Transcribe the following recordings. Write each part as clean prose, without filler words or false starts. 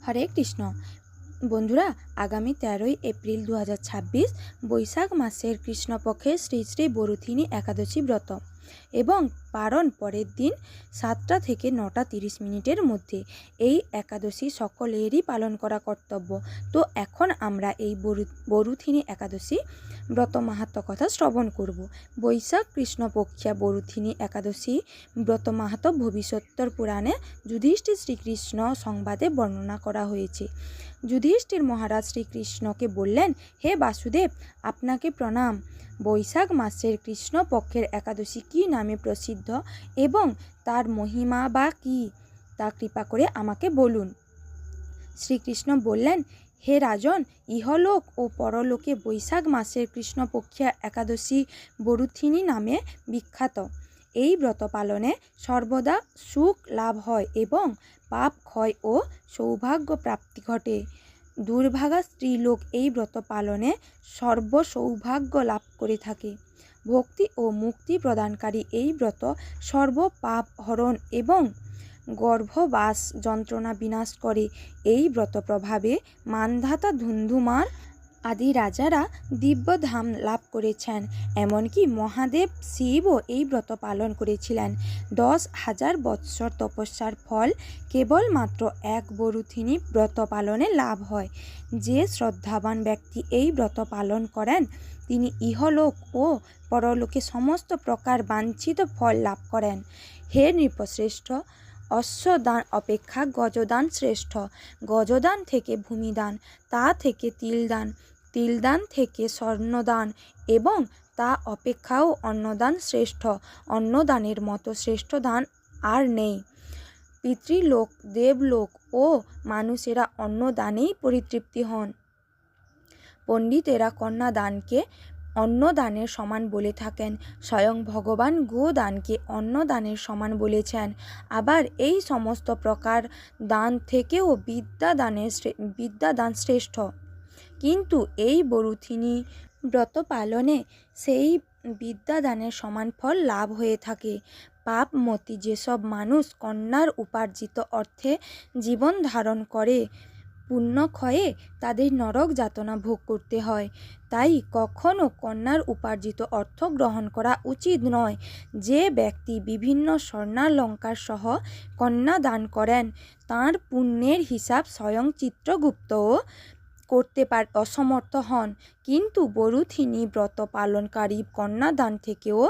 হরে কৃষ্ণ। বন্ধুরা, আগামী 13ই এপ্রিল 2026 বৈশাখ মাসের কৃষ্ণপক্ষের শ্রী শ্রী বরুথিনী একাদশী ব্রত এবং পারণ পরের দিন 7টা থেকে 9টা 30 মিনিটের মধ্যে। এই একাদশী সকলেরই পালন করা কর্তব্য। তো এখন আমরা এই বরুথিনী একাদশী ব্রত মাহাত্ম্য কথা শ্রবণ করব। বৈশাখ কৃষ্ণপক্ষিয়া বরুথিনী একাদশী ব্রত মাহাত্ম্য ভবিষ্যত্তর পুরাণে যুধিষ্ঠির শ্রীকৃষ্ণ সংবাদে বর্ণনা করা হয়েছে। যুধিষ্ঠির মহারাজ শ্রীকৃষ্ণকে বললেন, হে বাসুদেব, আপনাকে প্রণাম। বৈশাখ মাসের কৃষ্ণপক্ষের একাদশী কী নামে প্রসিদ্ধ এবং তার মহিমা বা কী তা কৃপা করে আমাকে বলুন। শ্রীকৃষ্ণ বললেন, হে রাজন, ইহলোক ও পরলোকে বৈশাখ মাসের কৃষ্ণপক্ষিয়া একাদশী বরুথিনী নামে বিখ্যাত। এই ব্রত পালনে সর্বদা সুখ লাভ হয় এবং পাপ ক্ষয় ও সৌভাগ্য প্রাপ্তি ঘটে। দুর্ভাগা স্ত্রীলোক এই ব্রত পালনে সর্বসৌভাগ্য লাভ করে থাকে। ভক্তি ও মুক্তি প্রদানকারী এই ব্রত সর্বপাপ হরণ এবং গর্ভবাস যন্ত্রণা বিনাশ করে। এই ব্রত প্রভাবে মান্ধাতা ধুন্ধুমার আদি রাজারা দিব্যধাম লাভ করেছেন। এমনকি মহাদেব শিবও এই ব্রত পালন করেছিলেন। 10,000 বৎসর তপস্যার ফল কেবলমাত্র এক বরুথিনী ব্রত পালনে লাভ হয়। যে শ্রদ্ধাবান ব্যক্তি এই ব্রত পালন করেন তিনি ইহলোক ও পরলোকে সমস্ত প্রকার বাঞ্ছিত ফল লাভ করেন। হে নৃপশ্রেষ্ঠ, অশ্বদান অপেক্ষা গজদান শ্রেষ্ঠ। গজদান থেকে ভূমিদান, তা থেকে তিলদান, তিলদান থেকে স্বর্ণদান এবং তা অপেক্ষাও অন্নদান শ্রেষ্ঠ। অন্নদানের মতো শ্রেষ্ঠ দান আর নেই। পিতৃলোক, দেবলোক ও মানুষেরা অন্নদানেই পরিতৃপ্তি হন। পণ্ডিতেরা কন্যাদানকে অন্নদানের সমান বলে থাকেন। স্বয়ং ভগবান গোদানকে অন্নদানের সমান বলেছেন। আবার এই সমস্ত প্রকার দান থেকেও বিদ্যাদান শ্রেষ্ঠ। কিন্তু এই বরুথিনী ব্রত পালনে সেই বিদ্যাদানের সমান ফল লাভ হয়ে থাকে। পাপমতী যেসব মানুষ কন্যার উপার্জিত অর্থে জীবন ধারণ করে, পুণ্যক্ষয়ে তাদের নরক যাতনা ভোগ করতে হয়। তাই কখনো কন্যার উপার্জিত অর্থ গ্রহণ করা উচিত নয়। যে ব্যক্তি বিভিন্ন স্বর্ণালঙ্কার সহ কন্যা দান করেন তাঁর পুণ্যের হিসাব স্বয়ং চিত্রগুপ্তও করতে অসমর্থ হন। কিন্তু বরুথিনী ব্রত পালনকারী কন্যাদান থেকেও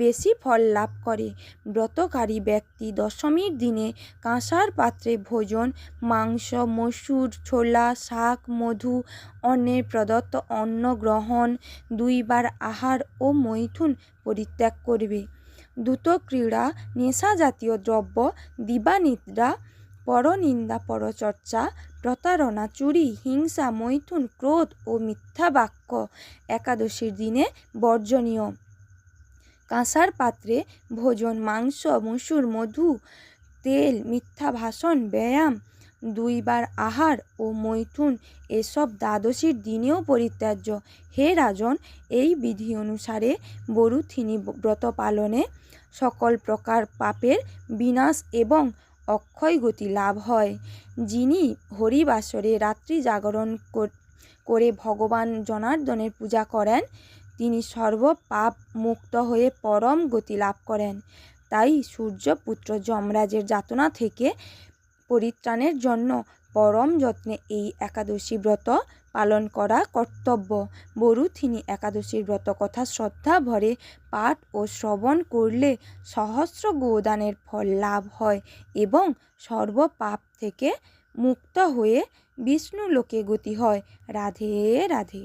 বেশি ফল লাভ করে। ব্রতকারী ব্যক্তি দশমীর দিনে কাঁসার পাত্রে ভোজন, মাংস, মসুর, ছোলা, শাক, মধু, অন্যের প্রদত্ত অন্ন গ্রহণ, 2 বার আহার ও মৈথুন পরিত্যাগ করবে। দ্রুতক্রীড়া, নেশাজাতীয় দ্রব্য, দিবানিদ্রা, পরনিন্দা, পরচর্চা, প্রতারণা, চুরি, হিংসা, মৈথুন, ক্রোধ ও মিথ্যা বাক্য একাদশীর দিনে বর্জনীয়। কাঁসার পাত্রে ভোজন, মাংস, মসুর, মধু, তেল, মিথ্যা ভাষণ, ব্যায়াম, 2 বার আহার ও মৈথুন এসব দ্বাদশীর দিনেও পরিত্যাজ্য। হে রাজন, এই বিধি অনুসারে বরুথিনী ব্রত পালনে সকল প্রকার পাপের বিনাশ এবং অক্ষয় গতি লাভ হয়। যিনি হরিবাসরে রাত্রি জাগরণ করে ভগবান জনার্দনের পূজা করেন তিনি সর্বপাপ মুক্ত হয়ে পরম গতি লাভ করেন। তাই সূর্যপুত্র যমরাজের যাতনা থেকে পরিত্রাণের জন্য পরম যত্নে এই একাদশী ব্রত পালন করা কর্তব্য। বরুথিনী একাদশীর ব্রত কথা শ্রদ্ধা ভরে পাঠ ও শ্রবণ করলে সহস্র গোদানের ফল লাভ হয় এবং সর্বপাপ থেকে মুক্ত হয়ে বিষ্ণু লোকে গতি হয়। রাধে রাধে।